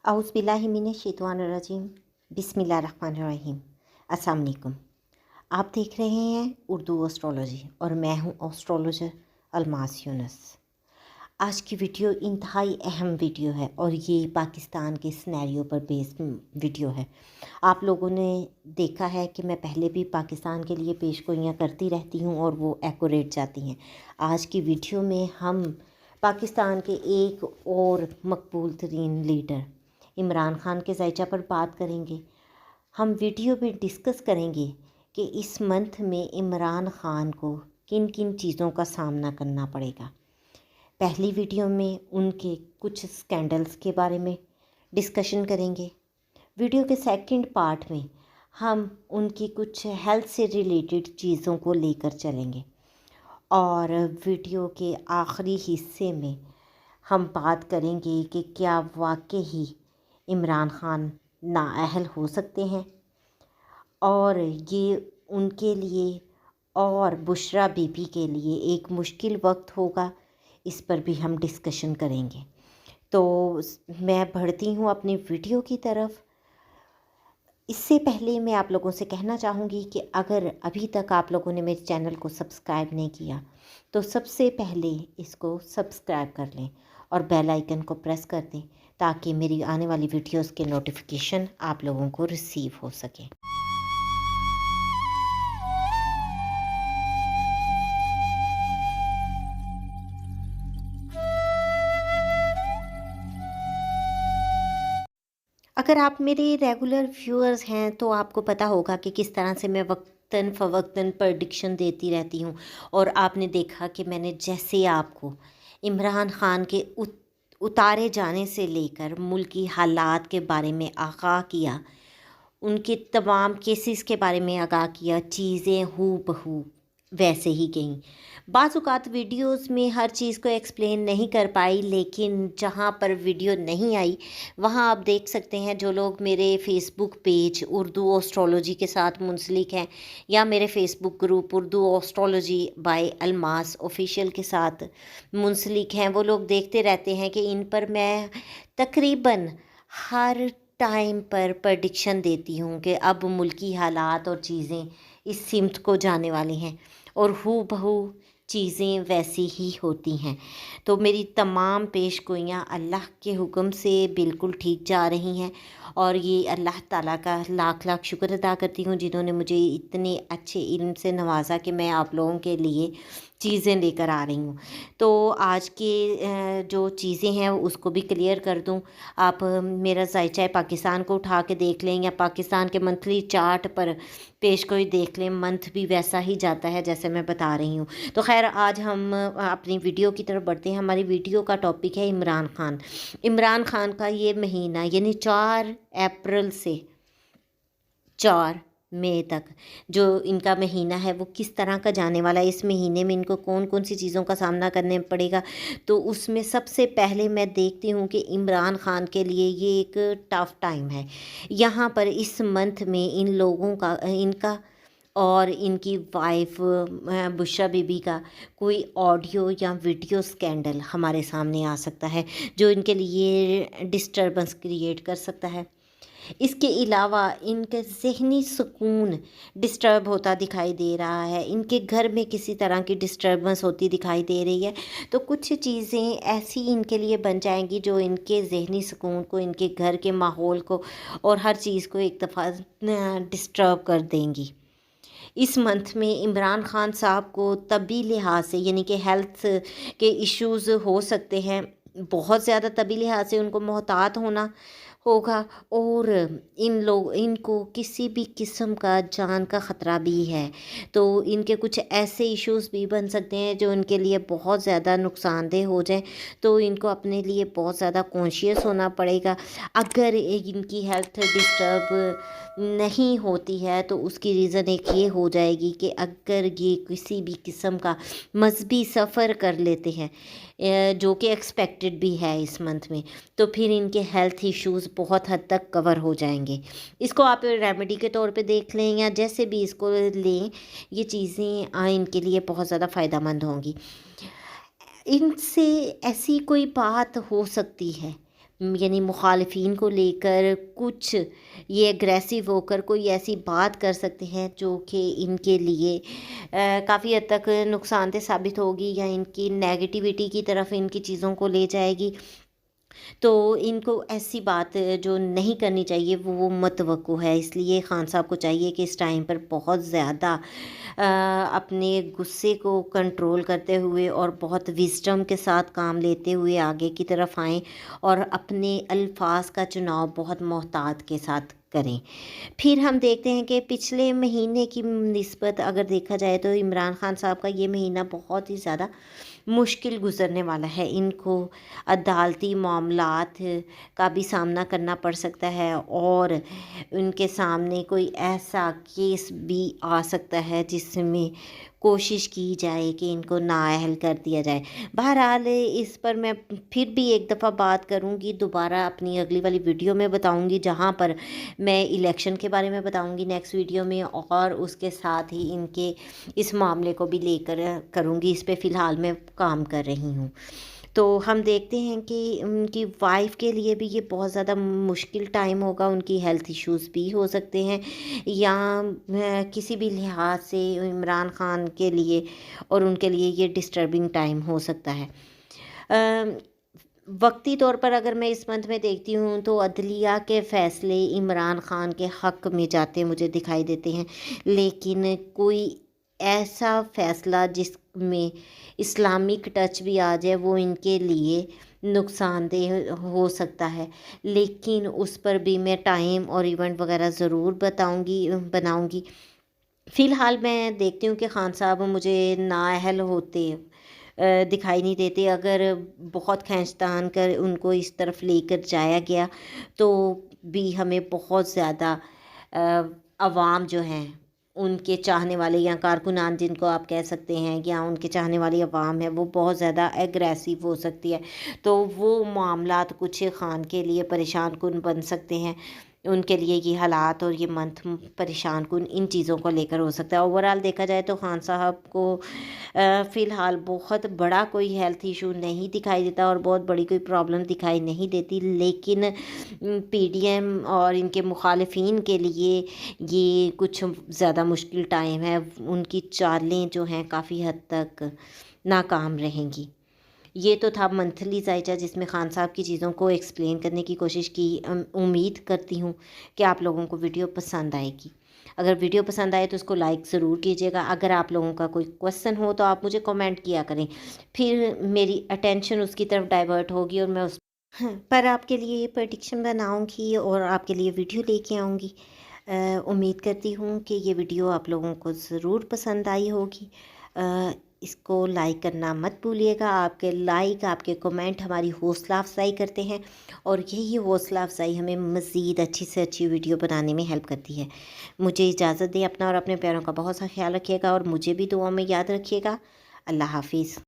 औज़ुबिल्लाहिमिनश्शैतानिर्रजीम बिस्मिल्लाहिर्रहमानिर्रहीम। अस्सलाम वालेकुम। आप देख रहे हैं उर्दू एस्ट्रोलॉजी और मैं हूं एस्ट्रोलॉजर अलमास यूनुस। आज की वीडियो इंतहाई अहम वीडियो है और ये पाकिस्तान के सिनेरियो पर बेस्ड वीडियो है। आप लोगों ने देखा है कि मैं पहले भी पाकिस्तान के लिए पेशगोइयाँ करती रहती हूँ और वो एक्यूरेट जाती हैं। आज की वीडियो में हम पाकिस्तान के एक और मकबूल तरीन लीडर इमरान खान के ज़ायचा पर बात करेंगे। हम वीडियो में डिस्कस करेंगे कि इस मंथ में इमरान खान को किन किन चीज़ों का सामना करना पड़ेगा। पहली वीडियो में उनके कुछ स्कैंडल्स के बारे में डिस्कशन करेंगे। वीडियो के सेकंड पार्ट में हम उनकी कुछ हेल्थ से रिलेटेड चीज़ों को लेकर चलेंगे और वीडियो के आखिरी हिस्से में हम बात करेंगे कि क्या वाकई इमरान खान नाअहल हो सकते हैं और ये उनके लिए और बुशरा बीबी के लिए एक मुश्किल वक्त होगा। इस पर भी हम डिस्कशन करेंगे। तो मैं बढ़ती हूँ अपनी वीडियो की तरफ। इससे पहले मैं आप लोगों से कहना चाहूँगी कि अगर अभी तक आप लोगों ने मेरे चैनल को सब्सक्राइब नहीं किया तो सबसे पहले इसको सब्सक्राइब कर लें और बेल आइकन को प्रेस कर दें ताकि मेरी आने वाली वीडियोस के नोटिफिकेशन आप लोगों को रिसीव हो सके। अगर आप मेरे रेगुलर व्यूअर्स हैं तो आपको पता होगा कि किस तरह से मैं वक्तन फ़वक्तन प्रडिक्शन देती रहती हूँ और आपने देखा कि मैंने जैसे आपको इमरान खान के उतारे जाने से लेकर मुल्की हालात के बारे में आगाह किया, उनके तमाम केसेस के बारे में आगाह किया, चीज़ें हूबहू वैसे ही गईं। बाज़ औक़ात वीडियोस में हर चीज़ को एक्सप्लेन नहीं कर पाई, लेकिन जहाँ पर वीडियो नहीं आई वहाँ आप देख सकते हैं। जो लोग मेरे फ़ेसबुक पेज उर्दू एस्ट्रोलॉजी के साथ मुंसलिक हैं या मेरे Facebook group Urdu astrology by Almas official के साथ मुंसलिक हैं, वो लोग देखते रहते हैं कि इन पर मैं तकरीबन हर टाइम पर प्रडिक्शन देती हूँ कि अब मुल्की हालात और चीज़ें इस सिमत को जाने वाली हैं और हूबहू चीज़ें वैसी ही होती हैं। तो मेरी तमाम पेशगोइयाँ अल्लाह के हुक्म से बिल्कुल ठीक जा रही हैं और ये अल्लाह ताला का लाख लाख शुक्र अदा करती हूँ जिन्होंने मुझे इतने अच्छे इल्म से नवाजा कि मैं आप लोगों के लिए चीज़ें लेकर आ रही हूँ। तो आज के जो चीज़ें हैं उसको भी क्लियर कर दूँ। आप मेरा ज़ायचा पाकिस्तान को उठा के देख लें या पाकिस्तान के मंथली चार्ट पर पेशगोई देख लें, मंथ भी वैसा ही जाता है जैसे मैं बता रही हूँ। तो खैर आज हम अपनी वीडियो की तरफ बढ़ते हैं। हमारी वीडियो का टॉपिक है इमरान खान। इमरान खान का ये महीना यानी 4 अप्रैल से 4 मई तक जो इनका महीना है वो किस तरह का जाने वाला है। इस महीने में इनको कौन कौन सी चीज़ों का सामना करने पड़ेगा, तो उसमें सबसे पहले मैं देखती हूँ कि इमरान खान के लिए ये एक टफ़ टाइम है। यहाँ पर इस मंथ में इन लोगों का इनका और इनकी वाइफ बुशरा बीबी का कोई ऑडियो या वीडियो स्कैंडल हमारे सामने आ सकता है जो इनके लिए डिस्टर्बेंस क्रिएट कर सकता है। इसके अलावा इनका ज़हनी सुकून डिस्टर्ब होता दिखाई दे रहा है, इनके घर में किसी तरह की डिस्टर्बेंस होती दिखाई दे रही है। तो कुछ चीज़ें ऐसी इनके लिए बन जाएंगी जो इनके ज़हनी सुकून को, इनके घर के माहौल को और हर चीज़ को एक दफ़ा डिस्टर्ब कर देंगी। इस मंथ में इमरान खान साहब को तबी लिहाज से यानी कि हेल्थ के इश्यूज़ हो सकते हैं, बहुत ज़्यादा तबी लिहाज से उनको मोहतात होना होगा और इनको किसी भी किस्म का जान का ख़तरा भी है। तो इनके कुछ ऐसे इश्यूज़ भी बन सकते हैं जो इनके लिए बहुत ज़्यादा नुकसानदेह हो जाए, तो इनको अपने लिए बहुत ज़्यादा कॉन्शियस होना पड़ेगा। अगर इनकी हेल्थ डिस्टर्ब नहीं होती है तो उसकी रीज़न एक ये हो जाएगी कि अगर ये किसी भी किस्म का मज़हबी सफ़र कर लेते हैं जो कि एक्सपेक्टेड भी है इस मंथ में, तो फिर इनके हेल्थ इश्यूज़ बहुत हद तक कवर हो जाएंगे। इसको आप रेमेडी के तौर पे देख लें या जैसे भी इसको लें, ये चीज़ें इनके लिए बहुत ज़्यादा फ़ायदा मंद होंगी। इनसे ऐसी कोई बात हो सकती है یعنی مخالفین کو لے کر کچھ یہ اگریسو ہو کر کوئی ایسی بات کر سکتے ہیں جو کہ ان کے لیے کافی حد تک نقصان دہ ثابت ہوگی یا ان کی نیگیٹیوٹی کی طرف ان کی چیزوں کو لے جائے گی. تو ان کو ایسی بات جو نہیں کرنی چاہیے وہ متوقع ہے. اس لیے خان صاحب کو چاہیے کہ اس ٹائم پر بہت زیادہ اپنے غصے کو کنٹرول کرتے ہوئے اور بہت وزڈم کے ساتھ کام لیتے ہوئے آگے کی طرف آئیں اور اپنے الفاظ کا چناؤ بہت محتاط کے ساتھ کریں. پھر ہم دیکھتے ہیں کہ پچھلے مہینے کی نسبت اگر دیکھا جائے تو عمران خان صاحب کا یہ مہینہ بہت ہی زیادہ مشکل گزرنے والا ہے. ان کو عدالتی معاملات کا بھی سامنا کرنا پڑ سکتا ہے اور ان کے سامنے کوئی ایسا کیس بھی آ سکتا ہے جس میں کوشش کی جائے کہ ان کو نااہل کر دیا جائے. بہرحال اس پر میں پھر بھی ایک دفعہ بات کروں گی، دوبارہ اپنی اگلی والی ویڈیو میں بتاؤں گی جہاں پر میں الیکشن کے بارے میں بتاؤں گی نیکسٹ ویڈیو میں، اور اس کے ساتھ ہی ان کے اس معاملے کو بھی لے کر کروں گی. اس پہ فی الحال میں کام کر رہی ہوں. تو ہم دیکھتے ہیں کہ ان کی وائف کے لیے بھی یہ بہت زیادہ مشکل ٹائم ہوگا. ان کی ہیلتھ ایشوز بھی ہو سکتے ہیں یا کسی بھی لحاظ سے عمران خان کے لیے اور ان کے لیے یہ ڈسٹربنگ ٹائم ہو سکتا ہے. وقتی طور پر اگر میں اس منتھ میں دیکھتی ہوں تو عدلیہ کے فیصلے عمران خان کے حق میں جاتے مجھے دکھائی دیتے ہیں، لیکن کوئی ایسا فیصلہ جس میں اسلامک ٹچ بھی آ جائے وہ ان کے لیے نقصان دہ ہو سکتا ہے. لیکن اس پر بھی میں ٹائم اور ایونٹ وغیرہ ضرور بناؤں گی. فی الحال میں دیکھتی ہوں کہ خان صاحب مجھے نااہل ہوتے دکھائی نہیں دیتے. اگر بہت کھینچتان کر ان کو اس طرف لے کر جایا گیا تو بھی ہمیں بہت زیادہ عوام جو ہیں ان کے چاہنے والے یا کارکنان جن کو آپ کہہ سکتے ہیں یا ان کے چاہنے والی عوام ہے وہ بہت زیادہ ایگریسو ہو سکتی ہے. تو وہ معاملات کچھ خان کے لیے پریشان کن بن سکتے ہیں. ان کے لیے یہ حالات اور یہ منتھ پریشان کن ان چیزوں کو لے کر ہو سکتا ہے. اوورآل دیکھا جائے تو خان صاحب کو فی الحال بہت بڑا کوئی ہیلتھ ایشو نہیں دکھائی دیتا اور بہت بڑی کوئی پرابلم دکھائی نہیں دیتی، لیکن پی ڈی ایم اور ان کے مخالفین کے لیے یہ کچھ زیادہ مشکل ٹائم ہے. ان کی چالیں جو ہیں کافی حد تک ناکام رہیں گی. یہ تو تھا منتھلی زائچہ جس میں خان صاحب کی چیزوں کو ایکسپلین کرنے کی کوشش کی. امید کرتی ہوں کہ آپ لوگوں کو ویڈیو پسند آئے گی. اگر ویڈیو پسند آئے تو اس کو لائک ضرور کیجیے گا. اگر آپ لوگوں کا کوئی کویسچن ہو تو آپ مجھے کمنٹ کیا کریں، پھر میری اٹینشن اس کی طرف ڈائیورٹ ہوگی اور میں اس پر آپ کے لیے پریڈکشن بناؤں گی اور آپ کے لیے ویڈیو لے کے آؤں گی. امید کرتی ہوں کہ یہ ویڈیو آپ لوگوں کو ضرور پسند آئی ہوگی. اس کو لائک کرنا مت بھولیے گا. آپ کے لائک، آپ کے کمنٹ ہماری حوصلہ افزائی کرتے ہیں اور یہی حوصلہ افزائی ہمیں مزید اچھی سے اچھی ویڈیو بنانے میں ہیلپ کرتی ہے. مجھے اجازت دیں. اپنا اور اپنے پیاروں کا بہت سا خیال رکھیے گا اور مجھے بھی دعاؤں میں یاد رکھیے گا. اللہ حافظ.